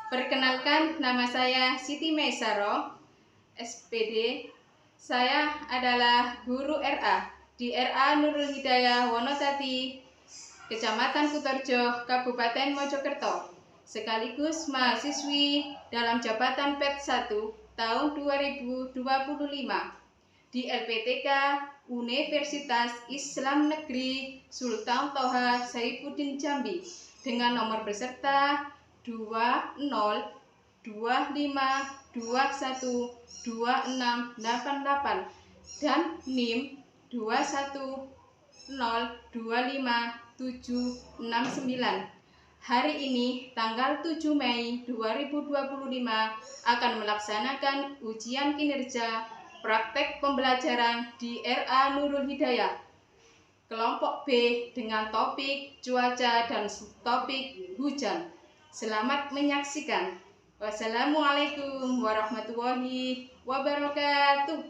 Perkenalkan, nama saya Siti Maisaro, SPD. Saya adalah guru RA di RA Nurul Hidayah Wonotati, Kecamatan Kutorjo, Kabupaten Mojokerto, sekaligus mahasiswi dalam jabatan PET 1 tahun 2025 di LPTK Universitas Islam Negeri Sultan Toha Saifuddin Jambi dengan nomor peserta 2025212688 dan NIM 2102579. Hari ini tanggal 7 Mei 2025 akan melaksanakan ujian kinerja praktek pembelajaran di RA Nurul Hidayah kelompok B dengan topik cuaca dan topik hujan. Selamat menyaksikan. Wassalamualaikum warahmatullahi wabarakatuh.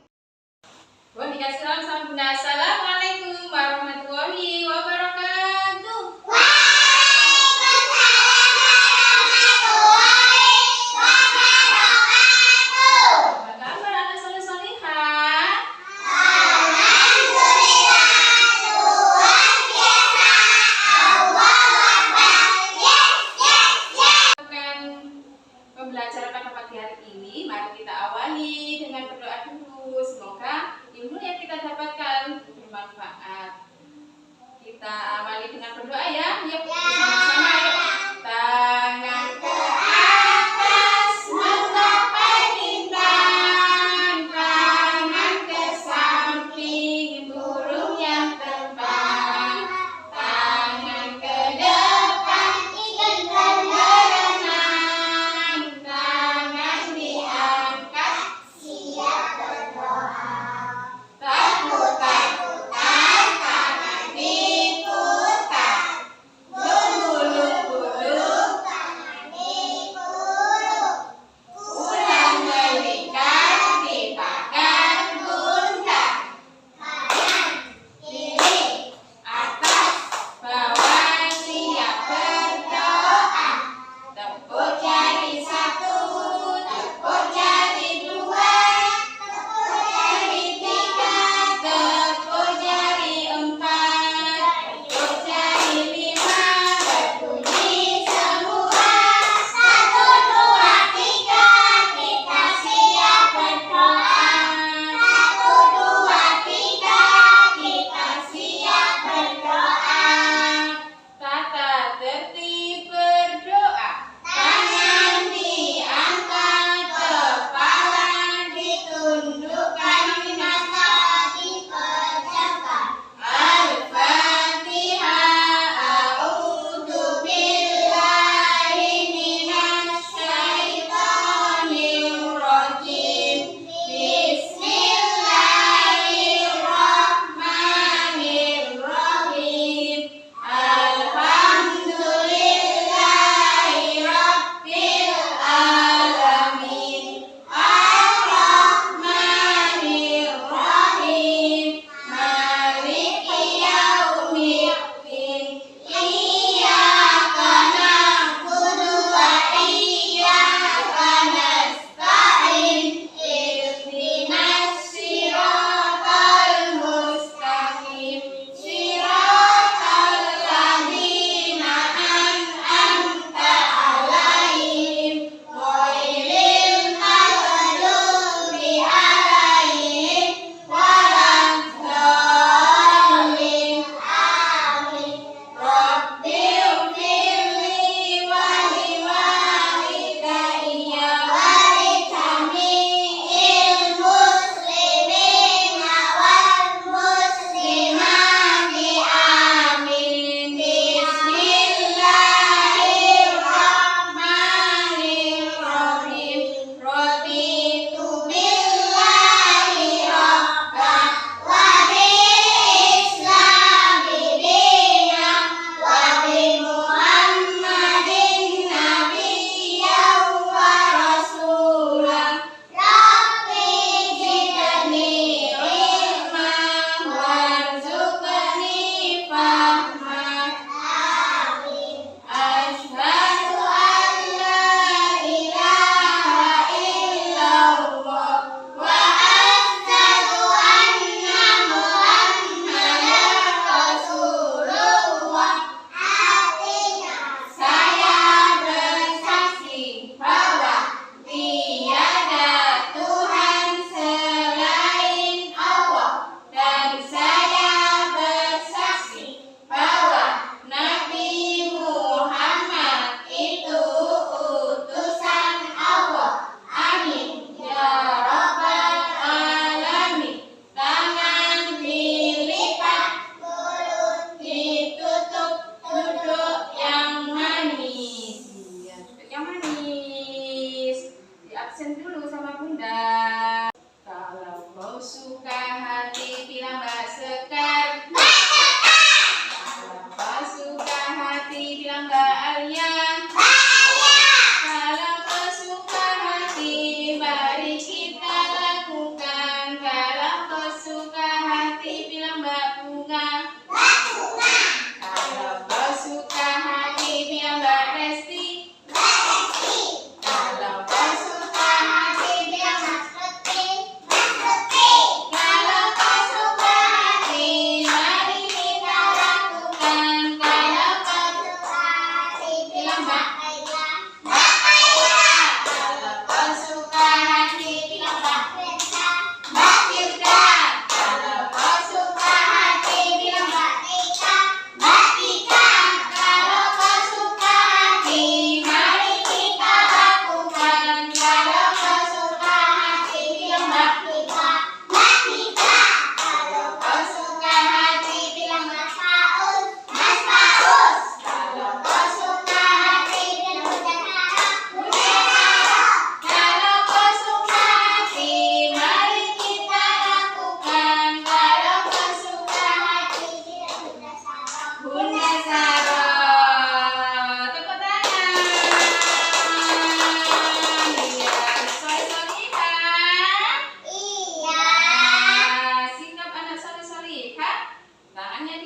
Dikasih salam sama Bunda. Assalamualaikum warahmatullahi wabarakatuh. Pembelajaran pada pagi hari ini, mari kita awali dengan berdoa dulu. Semoga ilmu yang kita dapatkan bermanfaat.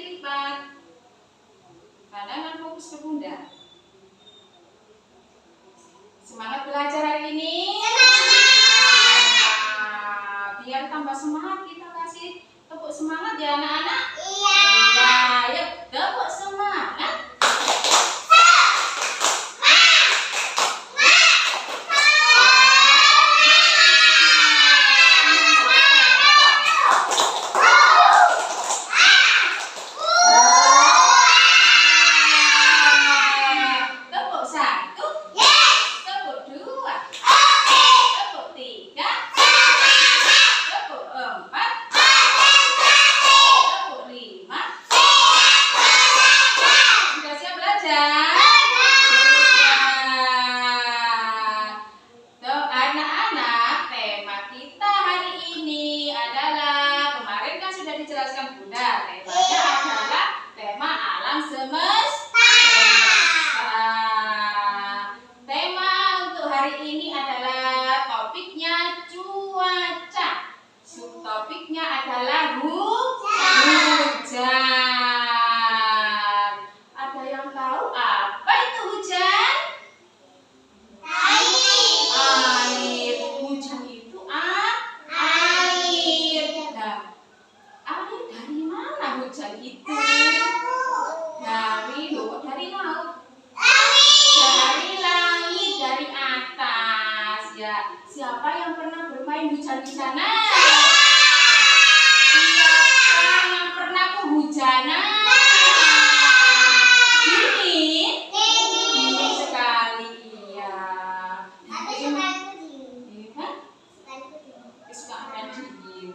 dilipat. Pandangan fokus ke Bunda. Semangat belajar hari ini. Biar tambah semangat kita kasih tepuk semangat ya anak-anak. Iya. Yuk tepuk semangat. Topiknya adalah hujan. Ada yang tahu apa itu hujan? Air. Hujan itu air. Nah, air dari mana hujan itu? Dari laut. Dari langit, dari atas. Ya, siapa yang pernah bermain hujan-hujanan? Kehujanan dingin sekali, iya. Ini kan kesukaan dingin.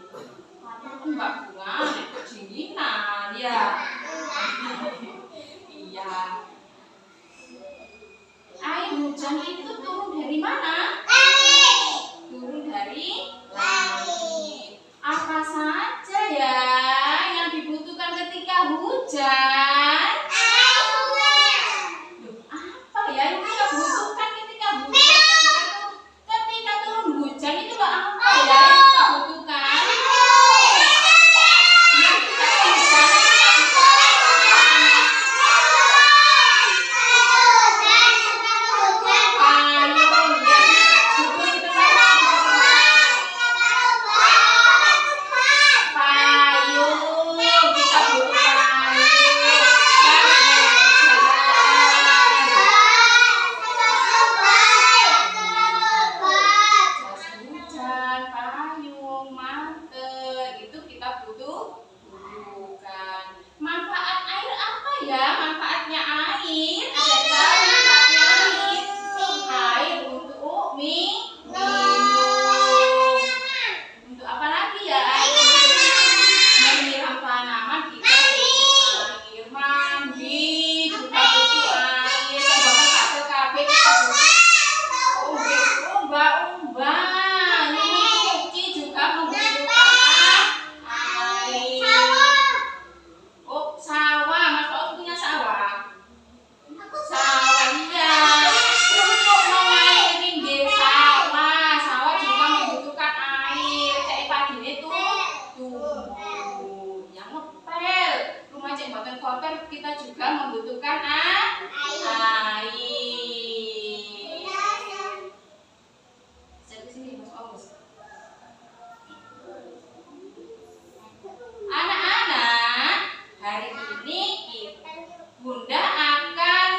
Aku Mbak Bunga kedinginan ya. Iya. Air hujan itu turun dari mana? Turun dari langit. Apa saja ya yang dibutuhkan ketika hujan? Apa ya yang kita butuhkan ketika hujan? Ketika turun hujan itu apa ya yang kita butuhkan? Yang kita hujan kita juga membutuhkan air. Anak-anak, hari ini Bunda akan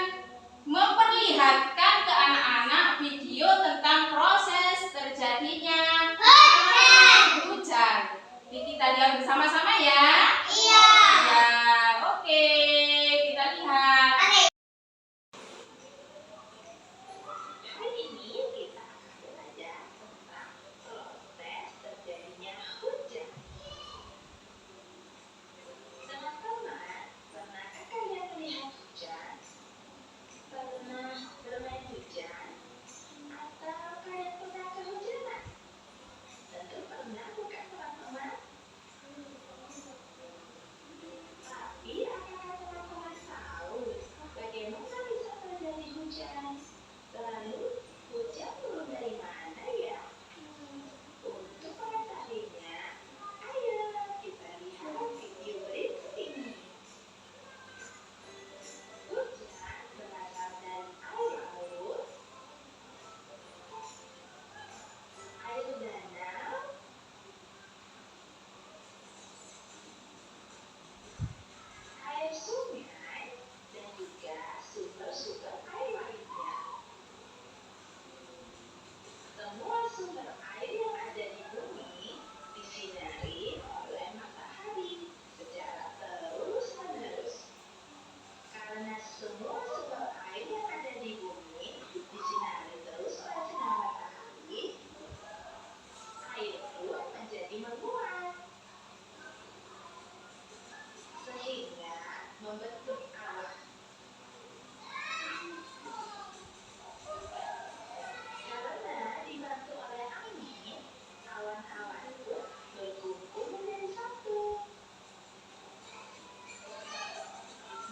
memperlihatkan ke anak-anak video tentang proses terjadinya hujan. Jadi kita lihat bersama-sama ya. Iya. Oke, kita lihat. Hari ini kita belajar tentang proses terjadinya hujan. Teman-teman, pernahkah kalian melihat hujan? Pernah bermain hujan? Atau kalian pernah kehujanan? Tentu pernah, bukan teman-teman? Tapi apakah teman-teman tahu bagaimana bisa terjadi hujan? Lalu hujan turun dari mana ya? Untuk mengetahuinya, ayo kita lihat video berikut ini. membentuk awan. Karena dibantu oleh angin, awan-awan itu berkumpul menjadi satu.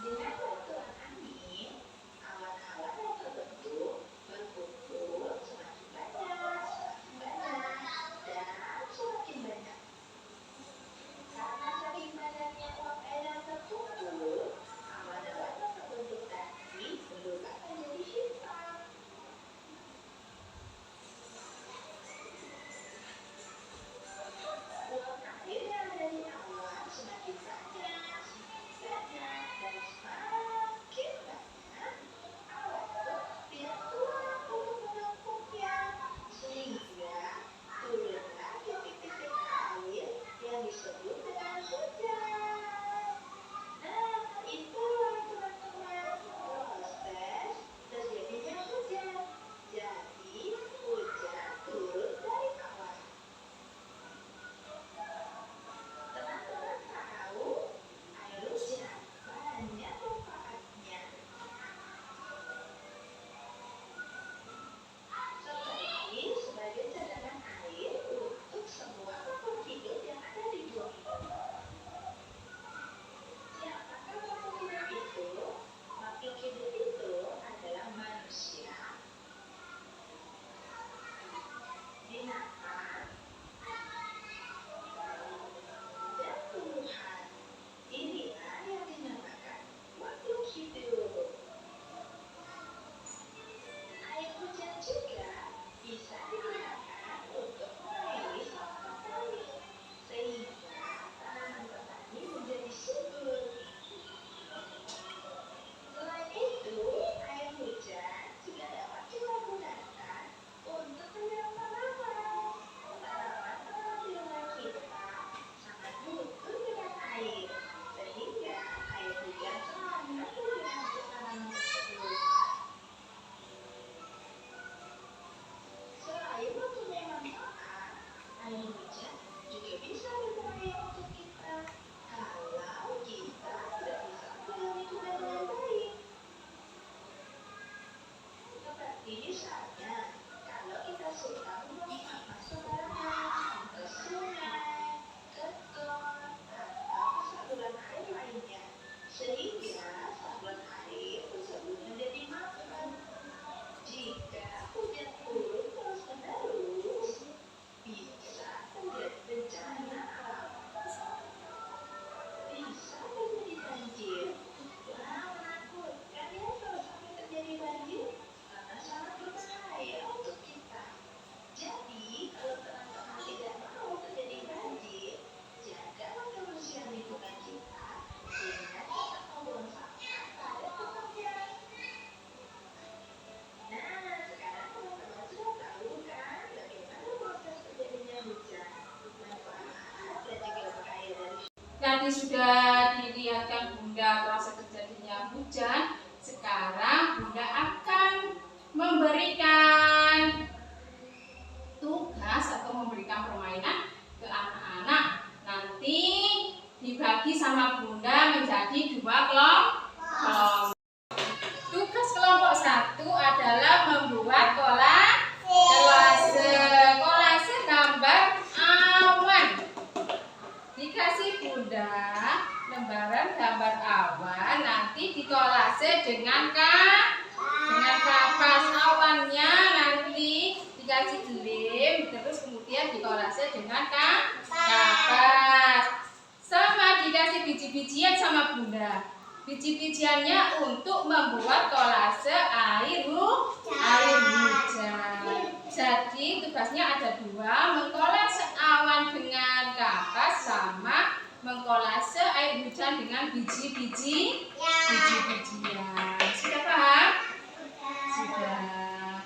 Dengan bantuan angin, awan-awan yang terbentuk berkumpul semakin banyak, dan semakin banyak. Karena saking banyaknya uap air yang terkumpul, awan-awan yang terbentuk tadi berubah menjadi hitam. Uap air yang ada di awan semakin banyak, dan semakin banyak, awan itu tidak kuat untuk menampungnya, sehingga turunlah titik-titik air yang disebut dengan hujan. Nah, itulah teman-teman proses terjadinya hujan. Jadi, hujan turun dari awan. Teman-teman tahu air hujan banyak manfaatnya. Seperti sebagai cadangan air untuk semua makhluk hidup yang ada di bumi. Siapakah makhluk hidup itu? Makhluk hidup itu adalah manusia, binatang, dan tumbuhan. Inilah yang dinamakan makhluk hidup. Air hujan juga bisa digunakan untuk mengairi tanaman petani, sehingga tanaman petani menjadi subur. Selain itu, air hujan juga dapat kita gunakan untuk menyiram tanaman. Tanaman-tanaman di rumah kita sangat butuh dengan air, sehingga air hujan sangat berguna untuk tanaman tersebut. Selain mempunyai manfaat, air hujan juga bisa berbahaya untuk kita kalau kita tidak bisa mengalirinya dengan baik. Seperti misalnya, kalau kita suka membuang sampah sembarangan ke sungai, ke got, atau ke saluran air lainnya, sehingga saluran air tersebut menjadi macet. Jika hujan turun terus-menerus, bisa terjadi bencana alam. Bisa terjadi banjir. Wah, menakutkan ya kalau sampai terjadi banjir, karena sangat berbahaya untuk kita. Jadi, kalau teman-teman tidak mau terjadi banjir, jagalah kebersihan lingkungan kita dengan tetap membuang sampah pada tempatnya. Nah, sekarang teman-teman sudah tahu kan bagaimana proses terjadinya hujan, manfaat dan juga bahaya dari hujan. Tadi sudah dilihatkan Bunda proses terjadinya hujan. Sekarang Bunda akan memberikan tugas atau memberikan permainan ke anak-anak. Nanti dibagi sama Bunda menjadi 2 kelompok. Tugas kelompok 1 adalah membuat kolase. Kolase gambar awan. Dikasih Bunda lembaran gambar awan, nanti dikolase dengan kapas awannya, nanti dikasih lem, terus kemudian dikolase dengan kapas. Sama dikasih biji-bijian sama Bunda. Biji-bijiannya untuk membuat kolase air hujan. Jadi tugasnya ada 2, mengkolase awan dengan kapas sama mengkolase air hujan dengan biji-bijian. Sudah paham? Sudah.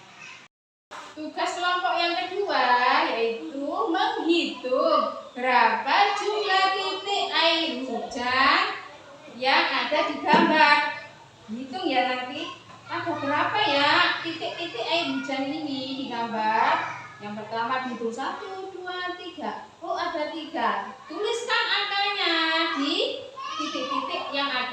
Tugas kelompok yang kedua yaitu menghitung berapa jumlah titik air hujan yang ada di gambar. Hitung ya nanti. Ada berapa ya titik-titik air hujan ini di gambar? Yang pertama dihitung 1, 2, 3. Oh, ada 3. Tuliskan angkanya di titik-titik yang ada